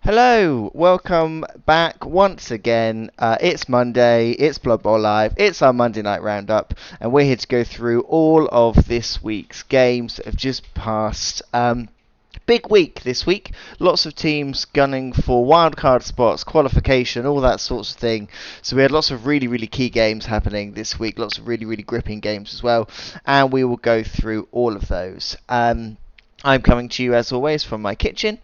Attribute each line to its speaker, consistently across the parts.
Speaker 1: Hello, welcome back once again. It's Monday, it's Blood Bowl Live, it's our Monday night roundup, and we're here to go through all of this week's games that have just passed. Big week this week. Lots of teams gunning for wildcard spots, qualification, all that sorts of thing. So we had lots of really key games happening this week. Lots of really gripping games as well, and we will go through all of those. I'm coming to you as always from my kitchen.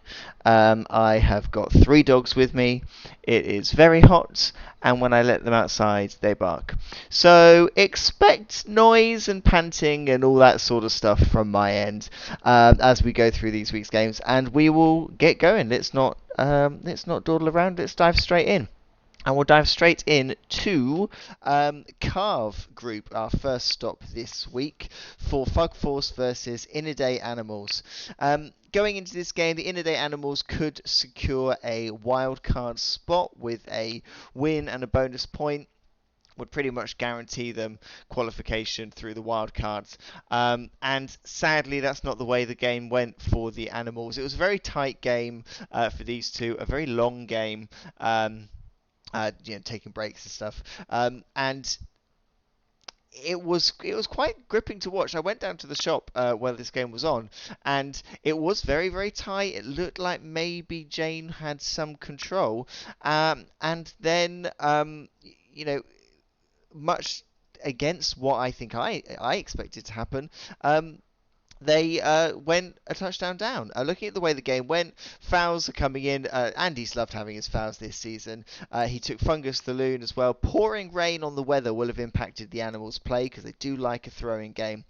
Speaker 1: I have got three dogs with me. It is very hot, and when I let them outside, they bark. So expect noise and panting and all that sort of stuff from my end as we go through these week's games, and we will get going. Let's not dawdle around. Let's dive straight in. And we'll dive straight in to Carve Group, our first stop this week for Fug Force versus Inner Day Animals. Going into this game, the Inner Day Animals could secure a wildcard spot with a win and a bonus point. Would pretty much guarantee them qualification through the wildcards. And sadly, that's not the way the game went for the Animals. It was a very tight game for these two, a very long game. Taking breaks and stuff. And it was quite gripping to watch. I went down to the shop where this game was on, and it was very tight. It looked like maybe Jane had some control, and then much against what I think I expected to happen. They went a touchdown down. Looking at the way the game went, fouls are coming in. Andy's loved having his fouls this season. He took Fungus the Loon as well. Pouring rain on the weather will have impacted the Animals' play because they do like a throwing game.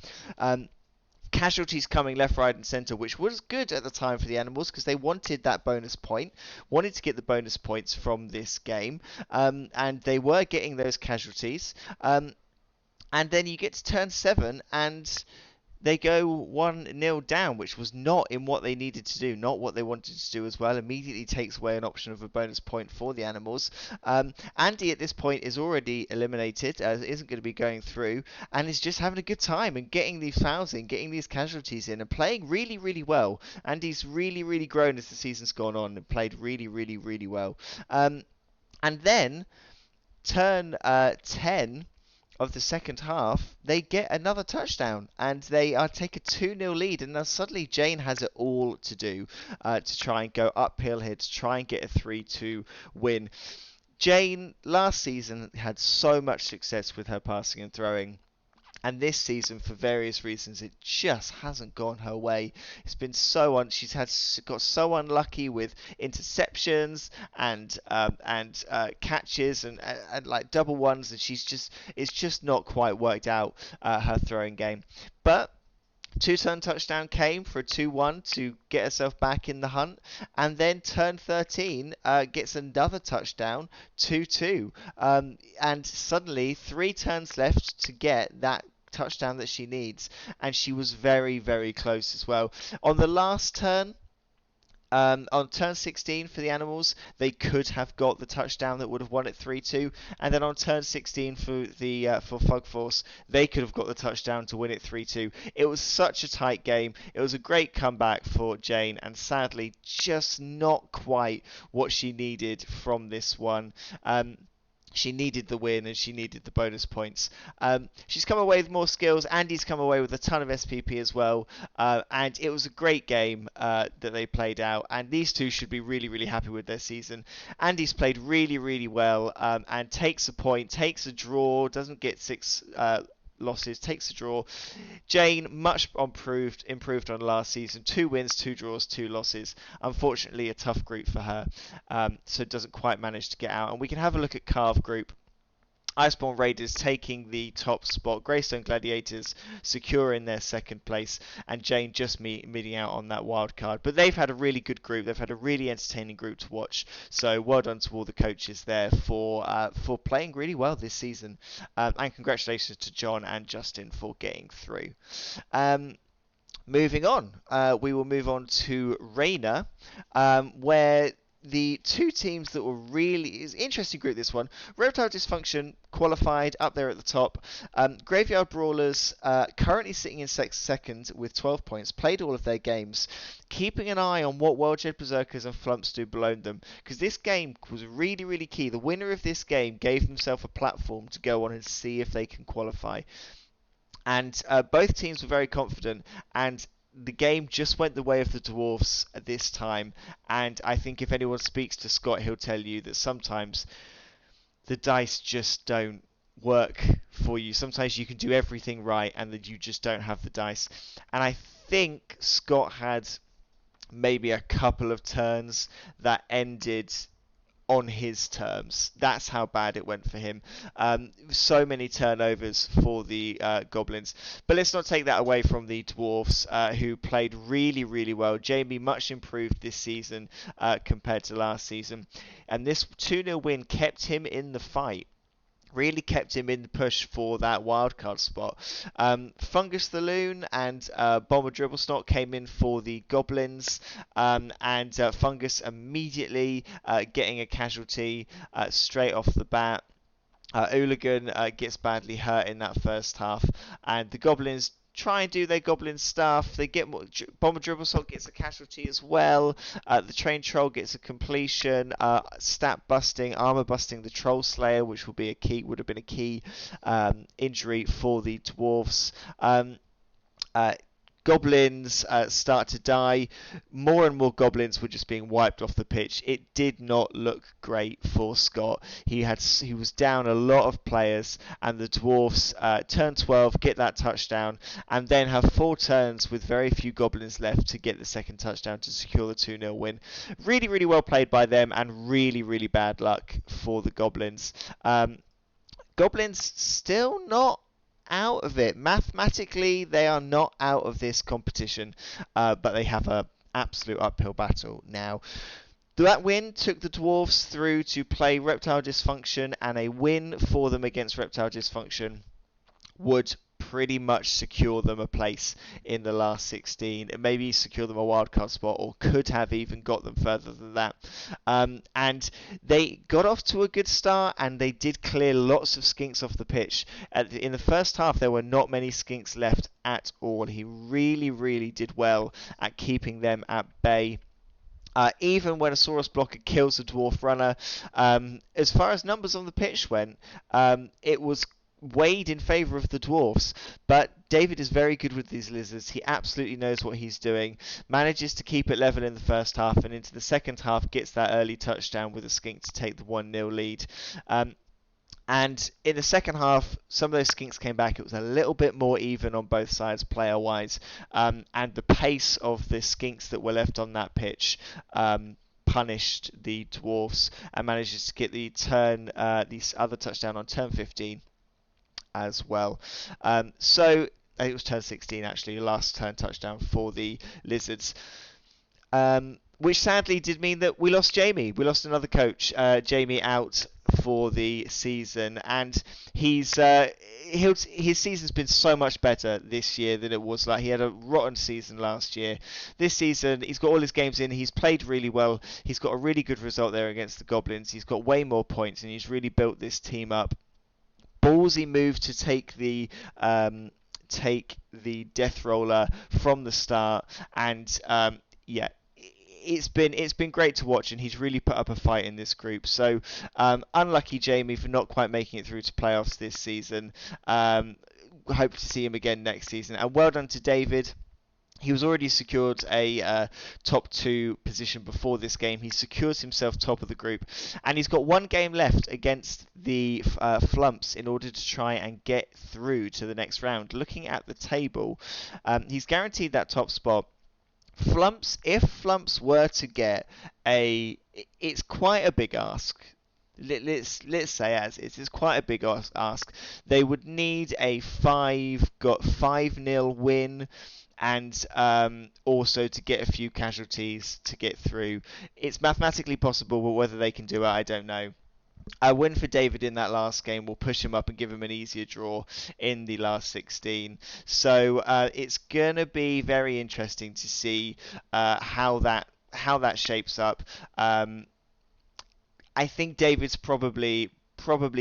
Speaker 1: Casualties coming left, right, and centre, which was good at the time for the Animals because they wanted that bonus point, wanted to get the bonus points from this game, and they were getting those casualties. And then you get to turn 7 and they go 1-0 down, which was not in what they needed to do, not what they wanted to do as well. Immediately takes away an option of a bonus point for the Animals. Andy at this point is already eliminated, isn't going to be going through, and is just having a good time and getting these fouls in, getting these casualties in, and playing really well. Andy's really grown as the season's gone on and played really well. And then turn 10 of the second half, they get another touchdown and they take a 2-0 lead. And now suddenly Jane has it all to do to try and go uphill here, to try and get a 3-2 win. Jane last season had so much success with her passing and throwing. And this season, for various reasons, it just hasn't gone her way. It's been she's got so unlucky with interceptions and catches and like double ones, and it's just not quite worked out her throwing game. But two-turn touchdown came for a 2-1 to get herself back in the hunt, and then turn 13 gets another touchdown, 2-2, and suddenly 3 turns left to get that touchdown that she needs, and she was very close as well. On the last turn, on turn 16 for the Animals, they could have got the touchdown that would have won it 3-2, and then on turn 16 for Fug Force, they could have got the touchdown to win it 3-2. It was such a tight game. It was a great comeback for Jane, and sadly, just not quite what she needed from this one. She needed the win and she needed the bonus points. She's come away with more skills. Andy's come away with a ton of SPP as well. And it was a great game that they played out. And these two should be really happy with their season. Andy's played really well and takes a point, takes a draw, doesn't get 6 losses, takes a draw. Jane, much improved on last season. 2 wins, 2 draws, 2 losses. Unfortunately, a tough group for her, so doesn't quite manage to get out. And we can have a look at Carve Group. Iceborne Raiders taking the top spot, Greystone Gladiators securing their second place, and Jane just meeting out on that wild card. But they've had a really good group. They've had a really entertaining group to watch. So well done to all the coaches there for playing really well this season, and congratulations to John and Justin for getting through. Moving on, we will move on to Reina, where the two teams that were really is interesting group this one. Reptile Dysfunction qualified up there at the top. Graveyard Brawlers currently sitting in second with 12 points, played all of their games, keeping an eye on what World Jed Berserkers and Flumps do below them, because this game was really, really key. The winner of this game gave himself a platform to go on and see if they can qualify. And both teams were very confident, and the game just went the way of the Dwarfs at this time. And I think if anyone speaks to Scott, he'll tell you that sometimes the dice just don't work for you. Sometimes you can do everything right and that you just don't have the dice. And I think Scott had maybe a couple of turns that ended on his terms. That's how bad it went for him. So many turnovers for the Goblins. But let's not take that away from the Dwarfs, who played really, really well. Jamie much improved this season compared to last season. And this 2-0 win kept him in the fight. Really kept him in the push for that wildcard spot. Fungus the Loon and Bomber Dribblesnot came in for the Goblins, and Fungus immediately getting a casualty straight off the bat. Hooligan gets badly hurt in that first half, and the Goblins try and do their goblin stuff. They get more. Bomber Dribblesot gets a casualty as well. The Train Troll gets a completion. Stat busting, armor busting the Troll Slayer, which would have been a key injury for the Dwarfs. Goblins start to die. More and more goblins were just being wiped off the pitch. It did not look great for Scott. He was down a lot of players, and the Dwarfs turn 12, get that touchdown, and then have 4 turns with very few goblins left to get the second touchdown to secure the 2-0 win. Really, really well played by them, and really, really bad luck for the Goblins. Goblins still not out of it. Mathematically, they are not out of this competition, but they have an absolute uphill battle now. That win took the Dwarfs through to play Reptile Dysfunction, and a win for them against Reptile Dysfunction would pretty much secure them a place in the last 16, and maybe secure them a wildcard spot, or could have even got them further than that. And they got off to a good start, and they did clear lots of skinks off the pitch. In the first half, there were not many skinks left at all. He really, really did well at keeping them at bay. Even when a Saurus blocker kills a Dwarf runner, as far as numbers on the pitch went, it was weighed in favour of the Dwarfs, but David is very good with these lizards. He absolutely knows what he's doing, manages to keep it level in the first half, and into the second half gets that early touchdown with a skink to take the 1-0 lead. And in the second half, some of those skinks came back. It was a little bit more even on both sides player-wise, and the pace of the skinks that were left on that pitch punished the Dwarfs, and manages to get the other touchdown on turn 15 as well. So it was turn 16 actually, last turn touchdown for the Lizards. Which sadly did mean that we lost Jamie. We lost another coach, Jamie, out for the season, and his season's been so much better this year than it was. Like, he had a rotten season last year. This season, he's got all his games in. He's played really well. He's got a really good result there against the Goblins. He's got way more points, and he's really built this team up. Ballsy move to take the Death Roller from the start, and yeah, it's been great to watch, and he's really put up a fight in this group. So unlucky Jamie for not quite making it through to playoffs this season. Hope to see him again next season, and well done to David. He was already secured a top 2 position before this game. He secures himself top of the group, and he's got 1 game left against the Flumps in order to try and get through to the next round. Looking at the table, he's guaranteed that top spot. Flumps, if Flumps were to get it's quite a big ask. Let's say as it's quite a big ask. They would need a 5-0 win, and also to get a few casualties to get through. It's mathematically possible, but whether they can do it, I don't know. A win for David in that last game will push him up and give him an easier draw in the last 16. So it's going to be very interesting to see how that shapes up. I think David's probably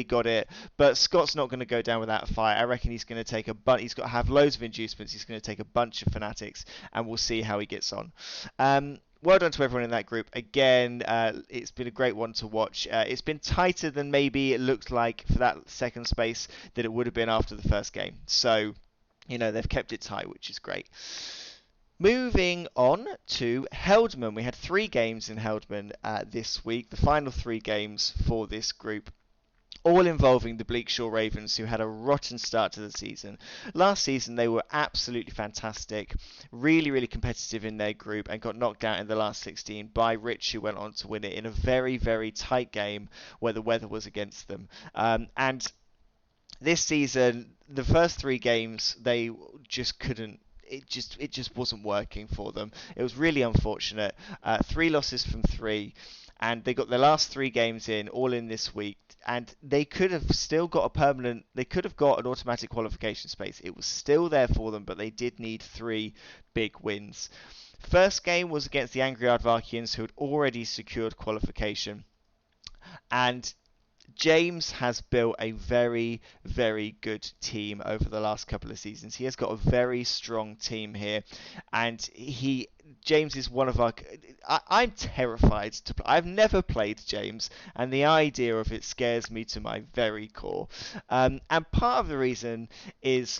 Speaker 1: got it, but Scott's not going to go down without a fight. I reckon he's going to take a bunch. He's got to have loads of inducements. He's going to take a bunch of fanatics, and we'll see how he gets on. Well done to everyone in that group. Again, it's been a great one to watch. It's been tighter than maybe it looked like for that second space that it would have been after the first game. So, they've kept it tight, which is great. Moving on to Heldman. We had 3 games in Heldman this week, the final 3 games for this group, all involving the Bleakshore Ravens, who had a rotten start to the season. Last season, they were absolutely fantastic, really, really competitive in their group, and got knocked out in the last 16 by Rich, who went on to win it in a very, very tight game where the weather was against them. And this season, the first 3 games, they just couldn't. It just wasn't working for them. It was really unfortunate. 3 losses from 3, and they got their last 3 games in, all in this week, and they could have still got they could have got an automatic qualification space. It was still there for them, but they did need 3 big wins. First game was against the Angry Aardvarkians, who had already secured qualification, and James has built a very, very good team over the last couple of seasons. He has got a very strong team here, and James is one of our. I'm terrified to play. I've never played James, and the idea of it scares me to my very core. And part of the reason is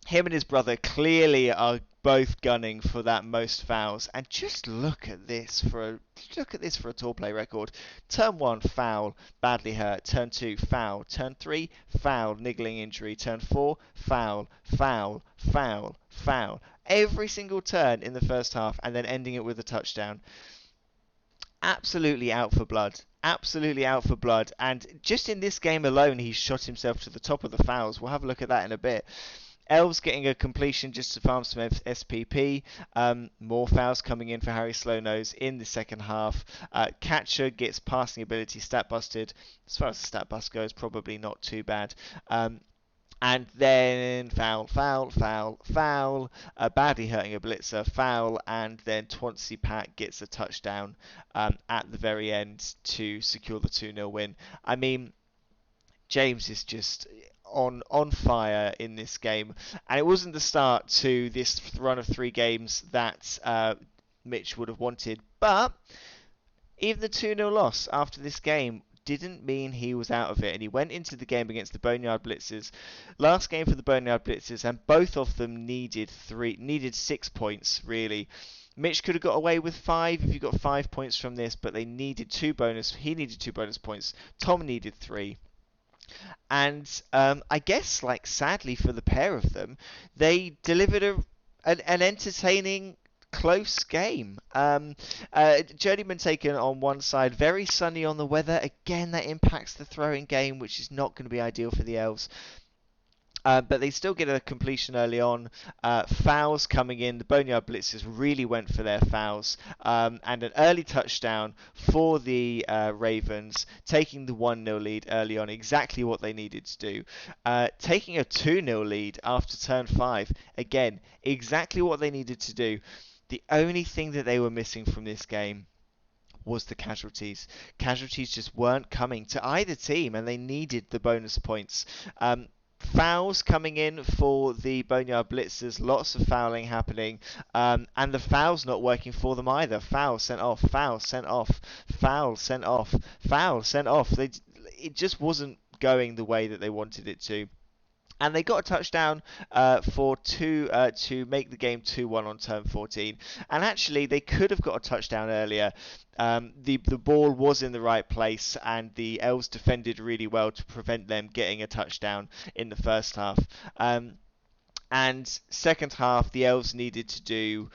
Speaker 1: him and his brother clearly are both gunning for that most fouls, and just look at this for a tour play record. Turn 1, foul, badly hurt. Turn 2, foul. Turn 3, foul, niggling injury. Turn 4, foul, foul, foul, foul. Every single turn in the first half, and then ending it with a touchdown. Absolutely out for blood. Absolutely out for blood. And just in this game alone, he's shot himself to the top of the fouls. We'll have a look at that in a bit. Elves getting a completion just to farm some SPP. More fouls coming in for Harry Slownose in the second half. Catcher gets passing ability stat busted. As far as the stat bust goes, probably not too bad. And then foul, badly hurting a blitzer, foul, and then Twansea Pat gets a touchdown at the very end to secure the 2-0 win. I mean, James is just on fire in this game, and it wasn't the start to this run of 3 games that Mitch would have wanted, but even the 2-0 loss after this game didn't mean he was out of it, and he went into the game against the Boneyard Blitzers. Last game for the Boneyard Blitzers, and both of them needed 6 points, really. Mitch could have got away with 5 if you got 5 points from this, but he needed 2 bonus points. Tom needed 3. And I guess, sadly for the pair of them, they delivered an entertaining, close game. Journeyman taken on one side, very sunny on the weather. Again, that impacts the throwing game, which is not going to be ideal for the Elves. But they still get a completion early on. Fouls coming in. The Boneyard Blitzers really went for their fouls. And an early touchdown for the Ravens, taking the 1-0 lead early on. Exactly what they needed to do. Taking a 2-0 lead after turn 5. Again, exactly what they needed to do. The only thing that they were missing from this game was the casualties. Casualties just weren't coming to either team, and they needed the bonus points. Fouls coming in for the Boneyard Blitzers, lots of fouling happening, and the fouls not working for them either. Foul sent off, foul sent off, foul sent off, foul sent off. It just wasn't going the way that they wanted it to. And they got a touchdown to make the game 2-1 on turn 14. And actually, they could have got a touchdown earlier. The ball was in the right place, and the Elves defended really well to prevent them getting a touchdown in the first half. And second half, the Elves needed to do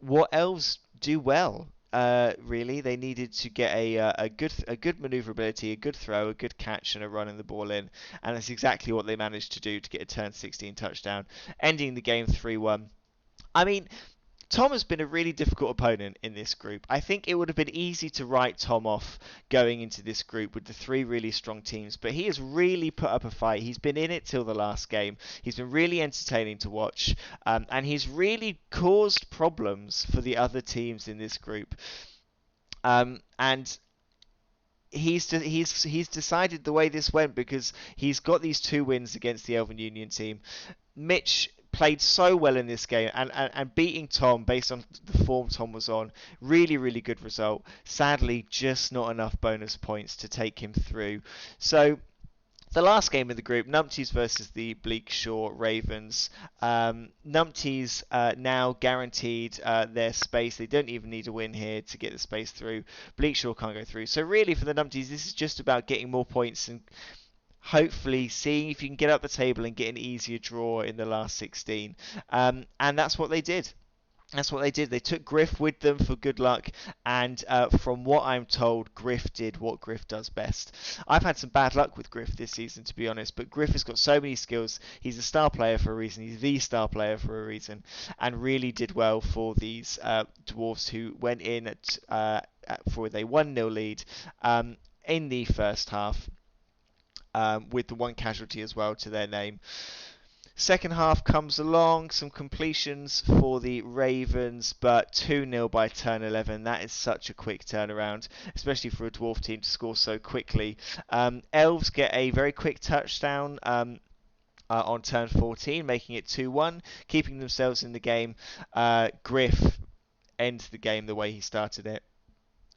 Speaker 1: what Elves do well. Really, they needed to get a good maneuverability, a good throw, a good catch, and a running the ball in, and that's exactly what they managed to do to get a turn 16 touchdown, ending the game 3-1. I mean, Tom has been a really difficult opponent in this group. I think it would have been easy to write Tom off going into this group with the 3 really strong teams, but he has really put up a fight. He's been in it till the last game. He's been really entertaining to watch, and he's really caused problems for the other teams in this group. And he's decided the way this went because he's got these 2 wins against the Elven Union team. Mitch played so well in this game, and beating Tom based on the form Tom was on, really good result. Sadly, just not enough bonus points to take him through. So the last game of the group, Numpties versus the Bleakshore Ravens. Numpties now guaranteed their space. They don't even need a win here to get the space through. Bleakshore can't go through. So really for the Numpties, this is just about getting more points and hopefully seeing if you can get up the table and get an easier draw in the last 16. And that's what they did. That's what they did. They took Griff with them for good luck, and from what I'm told, Griff did what Griff does best. I've had some bad luck with Griff this season, to be honest, but Griff has got so many skills. He's a star player for a reason. He's the star player for a reason, and really did well for these Dwarves who went in for a 1-0 lead in the first half, with the one casualty as well to their name. Second half comes along, some completions for the Ravens, but 2-0 by turn 11. That is such a quick turnaround, especially for a Dwarf team to score so quickly. Elves get a very quick touchdown on turn 14, making it 2-1, keeping themselves in the game. Griff ends the game the way he started it,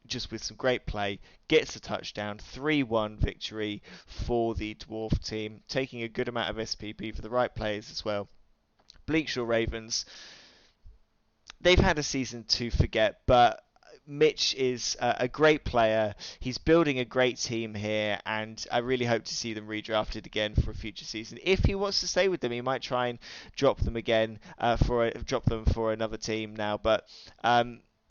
Speaker 1: just with some great play, gets a touchdown, 3-1 victory for the Dwarf team, taking a good amount of SPP for the right players as well. Bleakshore Ravens, they've had a season to forget, but Mitch is a great player. He's building a great team here, and I really hope to see them redrafted again for a future season. If he wants to stay with them, he might try and drop them again drop them for another team now, but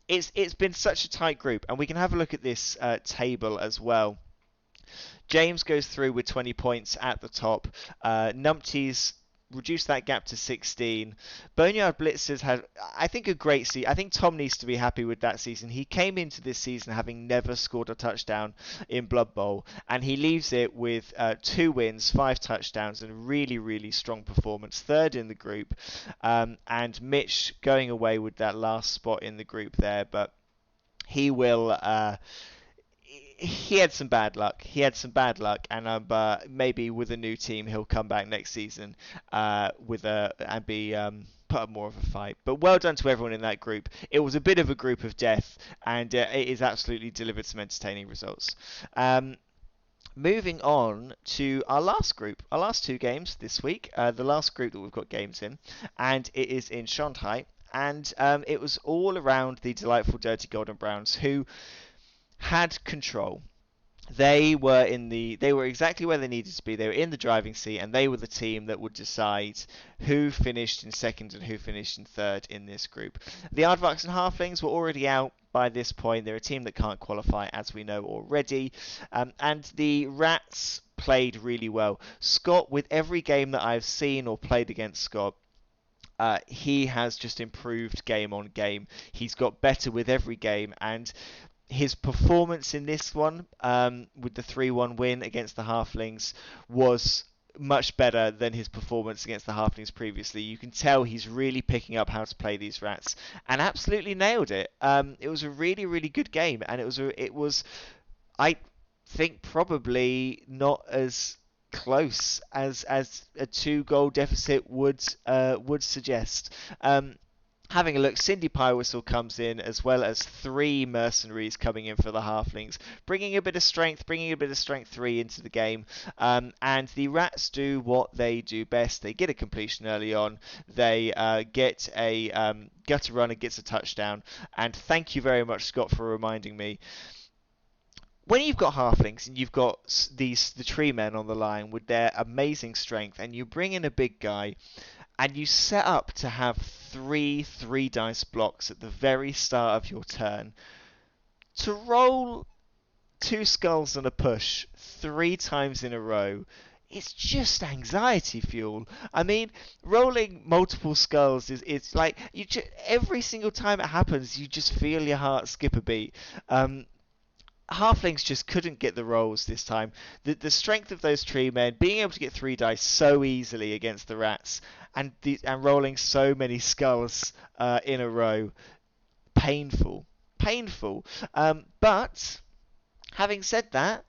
Speaker 1: it's been such a tight group, and we can have a look at this table as well. James goes through with 20 points at the top. Numpties reduced that gap to 16. Boneyard Blitzers had, I think, a great season. I think Tom needs to be happy with that season. He came into this season having never scored a touchdown in Blood Bowl, and he leaves it with 2 wins, 5 touchdowns, and a really strong performance. Third in the group, and Mitch going away with that last spot in the group there, but he will... he had some bad luck. And maybe with a new team, he'll come back next season and be put up more of a fight. But well done to everyone in that group. It was a bit of a group of death, and it has absolutely delivered some entertaining results. Moving on to our last group, our last 2 games this week. The last group that we've got games in, and it is in Shanghai, and it was all around the delightful Dirty Golden Browns, who had control. They were exactly where they needed to be. They were in the driving seat, and they were the team that would decide who finished in second and who finished in third in this group. The Aardvarks and Halflings were already out by this point. They're a team that can't qualify, as we know already. And the Rats played really well. Scott, with every game that I've seen or played against Scott, he has just improved game on game. He's got better with every game, and his performance in this one, with the 3-1 win against the Halflings, was much better than his performance against the Halflings previously. You can tell he's really picking up how to play these Rats, and absolutely nailed it. It was a really good game, and it was I think probably not as close as a 2-goal deficit would suggest. Having a look, Cindy Pie-Whistle comes in, as well as 3 mercenaries coming in for the Halflings, bringing a bit of strength 3 into the game. And the Rats do what they do best. They get a completion early on. They get a gutter runner, gets a touchdown. And thank you very much, Scott, for reminding me. When you've got Halflings and you've got the tree men on the line with their amazing strength, and you bring in a big guy, and you set up to have 3 dice blocks at the very start of your turn, to roll 2 skulls and a push 3 times in a row, it's just anxiety fuel. I mean, rolling multiple skulls is like, every single time it happens, you just feel your heart skip a beat. Halflings just couldn't get the rolls this time. The strength of those tree men, being able to get 3 dice so easily against the Rats, and rolling so many skulls in a row, painful. But Having said that,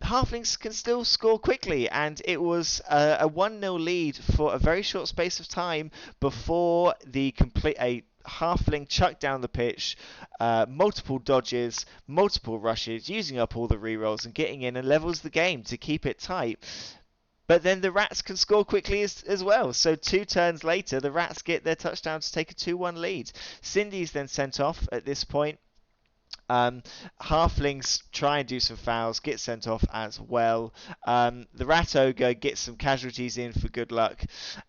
Speaker 1: Halflings can still score quickly, and it was a 1-0 lead for a very short space of time before a Halfling chucked down the pitch, multiple dodges, multiple rushes, using up all the rerolls and getting in and levels the game to keep it tight. But then the Rats can score quickly as well. So 2 turns later, the Rats get their touchdown to take a 2-1 lead. Cindy's then sent off at this point. Um, Halflings try and do some fouls, get sent off as well. The Rat Ogre gets some casualties in for good luck,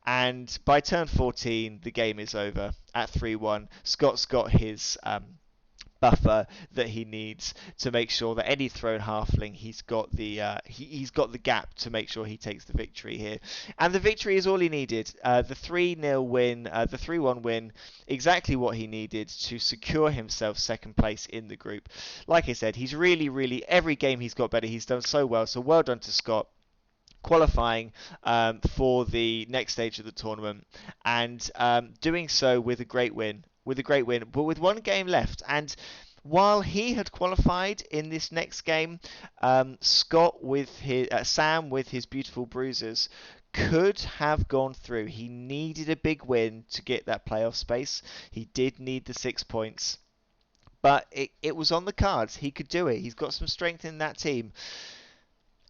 Speaker 1: and by turn 14, the game is over at 3-1. Scott's got his buffer that he needs to make sure that any thrown halfling he's got the gap to make sure he takes the victory here, and the victory is all he needed. The 3-0 win, the 3-1 win, exactly what he needed to secure himself second place in the group. Like I said, he's really every game he's got better. He's done so well. So well done to Scott, qualifying for the next stage of the tournament, and doing so with a great win. But with one game left. And while he had qualified in this next game, Sam with his beautiful bruises could have gone through. He needed a big win to get that playoff space. He did need the 6 points, but it was on the cards. He could do it. He's got some strength in that team.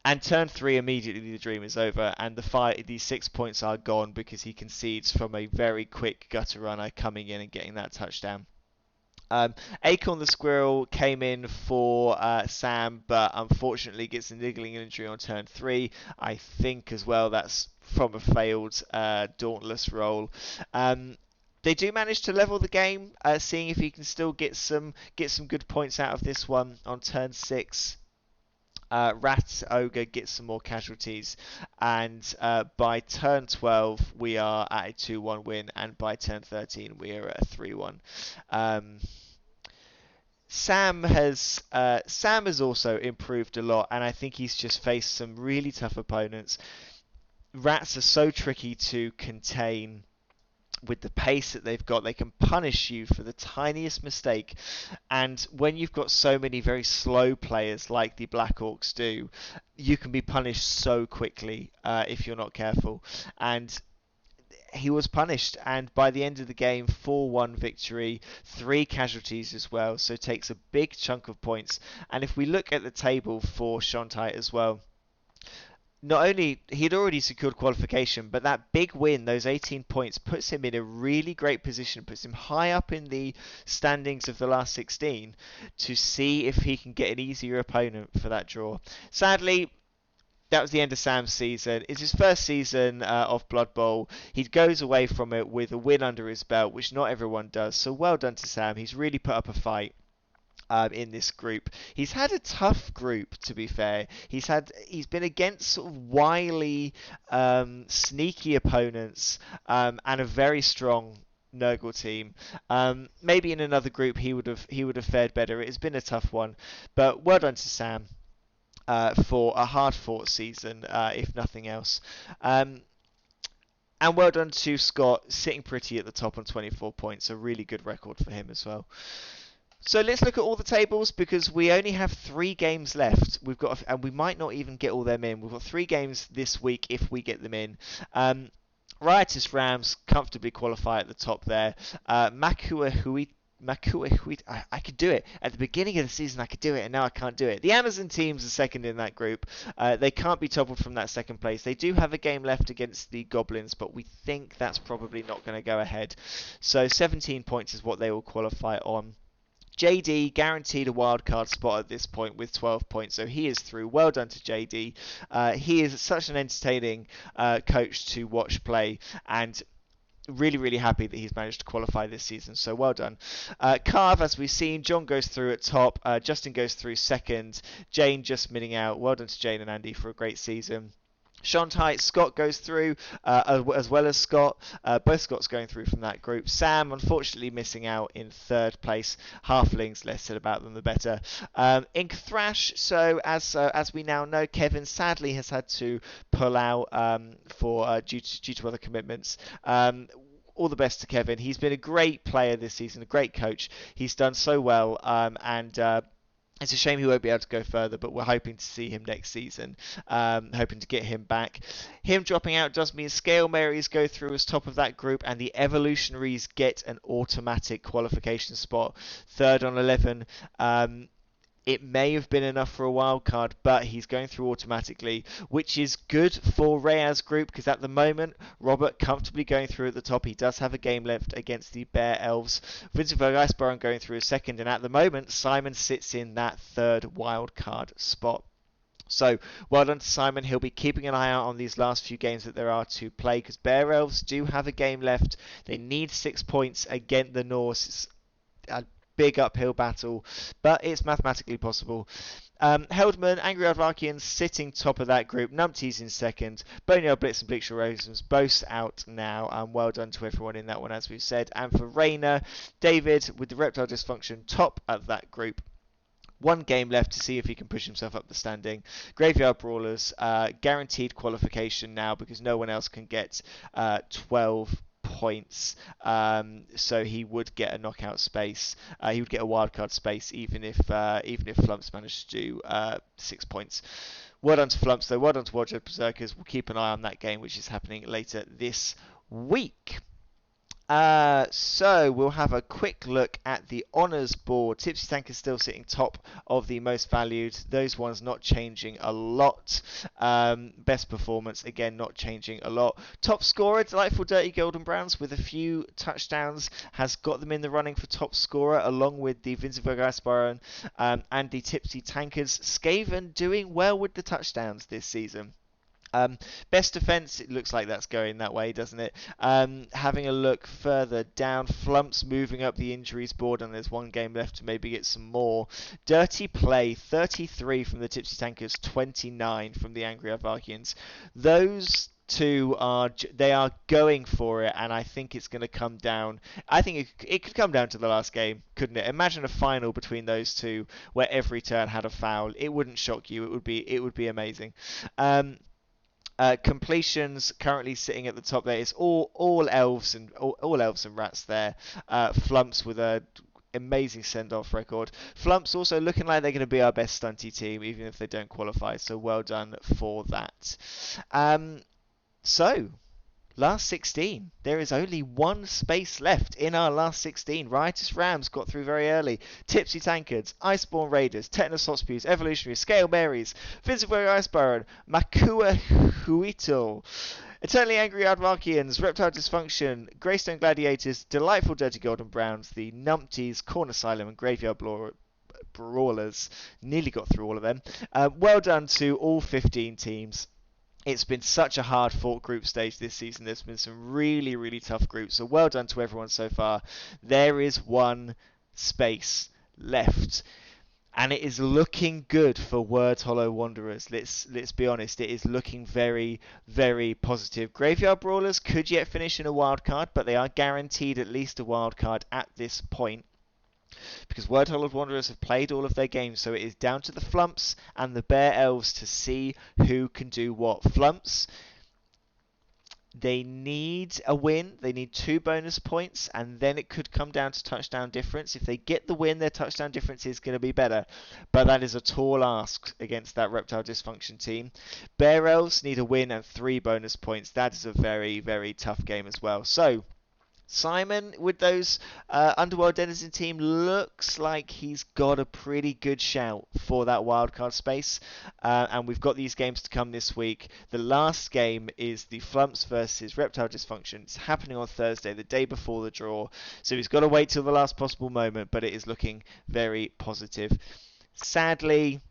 Speaker 1: And turn 3, immediately the dream is over, and these 6 points are gone because he concedes from a very quick gutter runner coming in and getting that touchdown. Acorn the Squirrel came in for Sam, but unfortunately gets a niggling injury on turn 3. I think as well that's from a failed Dauntless roll. They do manage to level the game, seeing if he can still get some good points out of this one on turn 6. Rat Ogre gets some more casualties, and by turn 12 we are at a 2-1 win, and by turn 13 we are at a 3-1. Sam has also improved a lot, and I think he's just faced some really tough opponents. Rats are so tricky to contain. With the pace that they've got, they can punish you for the tiniest mistake, and when you've got so many very slow players like the Black Orcs do, you can be punished so quickly if you're not careful. And he was punished, and by the end of the game, 4-1 victory, 3 casualties as well, so takes a big chunk of points. And if we look at the table for Shontai as well, not only he'd already secured qualification, but that big win, those 18 points, puts him in a really great position, puts him high up in the standings of the last 16 to see if he can get an easier opponent for that draw. Sadly, that was the end of Sam's season. It's his first season of Blood Bowl. He goes away from it with a win under his belt, which not everyone does. So well done to Sam. He's really put up a fight. In this group, he's had a tough group, to be fair. He's been against sort of wily, sneaky opponents, and a very strong Nurgle team. Maybe in another group he would have fared better. It has been a tough one, but well done to Sam for a hard-fought season, if nothing else. And well done to Scott, sitting pretty at the top on 24 points. A really good record for him as well. So let's look at all the tables, because we only have 3 games left. And we might not even get all them in. We've got 3 games this week if we get them in. Riotous Rams comfortably qualify at the top there. Makua Hui. I could do it. At the beginning of the season, I could do it, and now I can't do it. The Amazon teams are second in that group. They can't be toppled from that second place. They do have a game left against the Goblins, but we think that's probably not going to go ahead. So 17 points is what they will qualify on. JD guaranteed a wildcard spot at this point with 12 points, so he is through. Well done to JD. He is such an entertaining coach to watch play, and really happy that he's managed to qualify this season, so well done. Carve, as we've seen, John goes through at top, Justin goes through second, Jane just minning out. Well done to Jane and Andy for a great season. Shontai, Scott goes through, as well as Scott. Both Scotts going through from that group. Sam, unfortunately, missing out in third place. Halflings, less said about them, the better. Ink Thrash, so as we now know, Kevin sadly has had to pull out due to other commitments. All the best to Kevin. He's been a great player this season, a great coach. He's done so well, and It's a shame he won't be able to go further, but we're hoping to see him next season. Hoping to get him back. Him dropping out does mean Scale Marys go through as top of that group, and the Evolutionaries get an automatic qualification spot. Third on 11. It may have been enough for a wild card, but he's going through automatically, which is good for Reyes' group because at the moment, Robert comfortably going through at the top. He does have a game left against the Bear Elves. Vincent Vergeisbaron going through a second, and at the moment, Simon sits in that third wild card spot. So, well done to Simon. He'll be keeping an eye out on these last few games that there are to play because Bear Elves do have a game left. They need 6 points against the Norse. A big uphill battle, but it's mathematically possible. Heldman, Angry Advarkians sitting top of that group. Numpties in second. Boneyard Blitz and Bleakshire Ravens both out now. And well done to everyone in that one, as we've said. And for Rayner, David with the Reptile Dysfunction top of that group. One game left to see if he can push himself up the standing. Graveyard Brawlers, guaranteed qualification now because no one else can get 12 points, so he would get a knockout space. He would get a wildcard space even if Flumps managed to do 6 points. Well done to Flumps though. Well done to Wardrobe Berserkers. We'll keep an eye on that game, which is happening later this week. So we'll have a quick look at the honours board. Tipsy Tank is still sitting top of the most valued. Those ones not changing a lot. Best performance, again, not changing a lot. Top scorer, Delightful Dirty Golden Browns with a few touchdowns, has got them in the running for top scorer, along with the Vincent Vergeisbaron and the Tipsy Tankers. Skaven doing well with the touchdowns this season. Best defense, it looks like that's going that way, doesn't it? Having a look further down, Flumps moving up the injuries board, and there's one game left to maybe get some more. Dirty play, 33 from the Tipsy Tankers, 29 from the Angry Advarkians. Those two are going for it, and I think it's going to come down. I think it could come down to the last game, couldn't it? Imagine a final between those two where every turn had a foul. It wouldn't shock you. It would be amazing. Completions currently sitting at the top there. It's all elves and all elves and rats there. Flumps with a amazing send-off record. Flumps also looking like they're going to be our best stunty team, even if they don't qualify. So well done for that. So last 16. There is only one space left in our last 16. Riotous Rams got through very early. Tipsy Tankards, Iceborne Raiders, Tetanus Hotspews, Evolutionary, Scale Marys, Vincent Iceborne, Makua Huito, Eternally Angry Advarkians, Reptile Dysfunction, Greystone Gladiators, Delightful Dirty Golden Browns, the Numpties, Corn Asylum, and Graveyard Brawlers. Nearly got through all of them. Well done to all 15 teams. It's been such a hard-fought group stage this season. There's been some really, really tough groups. So well done to everyone so far. There is one space left. And it is looking good for Words Hollow Wanderers. Let's be honest. It is looking very, very positive. Graveyard Brawlers could yet finish in a wild card, but they are guaranteed at least a wild card at this point, because Word Hollow Wanderers have played all of their games, so it is down to the Flumps and the Bear Elves to see who can do what. Flumps, they need a win, they need 2 bonus points, and then it could come down to touchdown difference. If they get the win, their touchdown difference is going to be better, but that is a tall ask against that Reptile Dysfunction team. Bear Elves need a win and 3 bonus points. That is a very, very tough game as well. So Simon, with those Underworld Denizen team, looks like he's got a pretty good shout for that wildcard space. And we've got these games to come this week. The last game is the Flumps versus Reptile Dysfunction. It's happening on Thursday, the day before the draw. So he's got to wait till the last possible moment, but it is looking very positive. Sadly,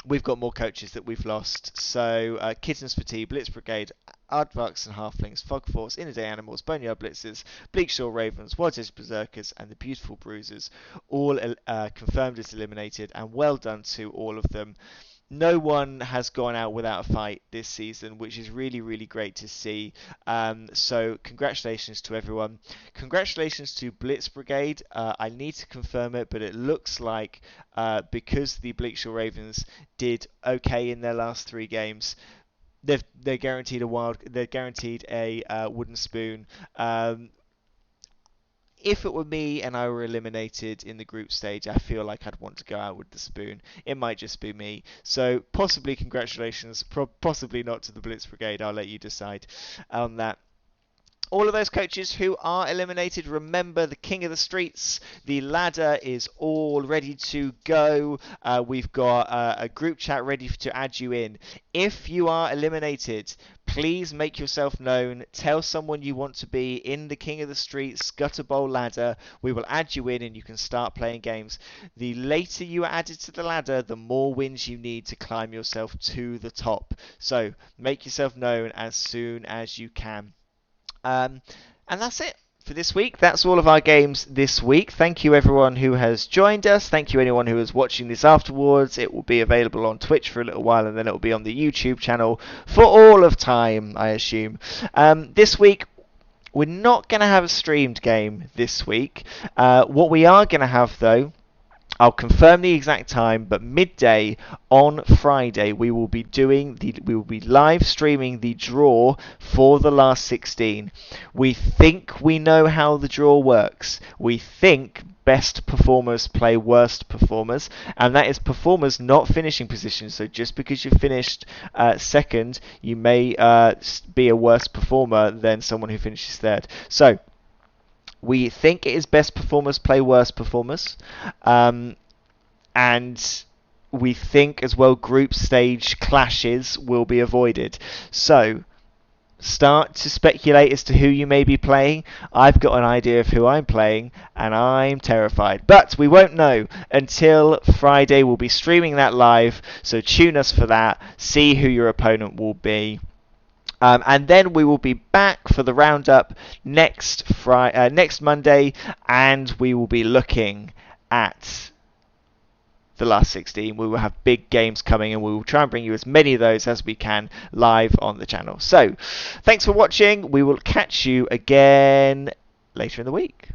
Speaker 1: we've got more coaches that we've lost. So Kittens for Tea, Blitz Brigade, Aardvarks and Halflings, Fog Force, Inner Day Animals, Boneyard Blitzers, Bleakshore Ravens, Wild Edge Berserkers, and the Beautiful Bruisers, all confirmed as eliminated, and well done to all of them. No one has gone out without a fight this season, which is really, really great to see. So congratulations to everyone. Congratulations to Blitz Brigade. I need to confirm it, but it looks like because the Bleakshore Ravens did okay in their last 3 games, they're guaranteed a wooden spoon. if it were me and I were eliminated in the group stage, I feel like I'd want to go out with the spoon. It might just be me. So possibly congratulations, possibly not to the Blitz Brigade. I'll let you decide on that. All of those coaches who are eliminated, remember the King of the Streets. The ladder is all ready to go. We've got a group chat ready to add you in. If you are eliminated, please make yourself known. Tell someone you want to be in the King of the Streets Gutter Bowl ladder. We will add you in and you can start playing games. The later you are added to the ladder, the more wins you need to climb yourself to the top. So make yourself known as soon as you can. And that's it for this week. That's all of our games this week. Thank you everyone who has joined us. Thank you anyone who is watching this afterwards. It will be available on Twitch for a little while and then it will be on the YouTube channel for all of time, I assume. This week we're not going to have a streamed game this week. What we are going to have though, I'll confirm the exact time, but midday on Friday we will be live streaming the draw for the last 16. We think we know how the draw works. We think best performers play worst performers, and that is performers not finishing positions. So just because you finished second, you may be a worse performer than someone who finishes third. So we think it is best performers play worse performers. And we think as well group stage clashes will be avoided. So start to speculate as to who you may be playing. I've got an idea of who I'm playing and I'm terrified. But we won't know until Friday. We'll be streaming that live, so tune us for that. See who your opponent will be. And then we will be back for the roundup next Monday, and we will be looking at the last 16. We will have big games coming and we will try and bring you as many of those as we can live on the channel. So thanks for watching. We will catch you again later in the week.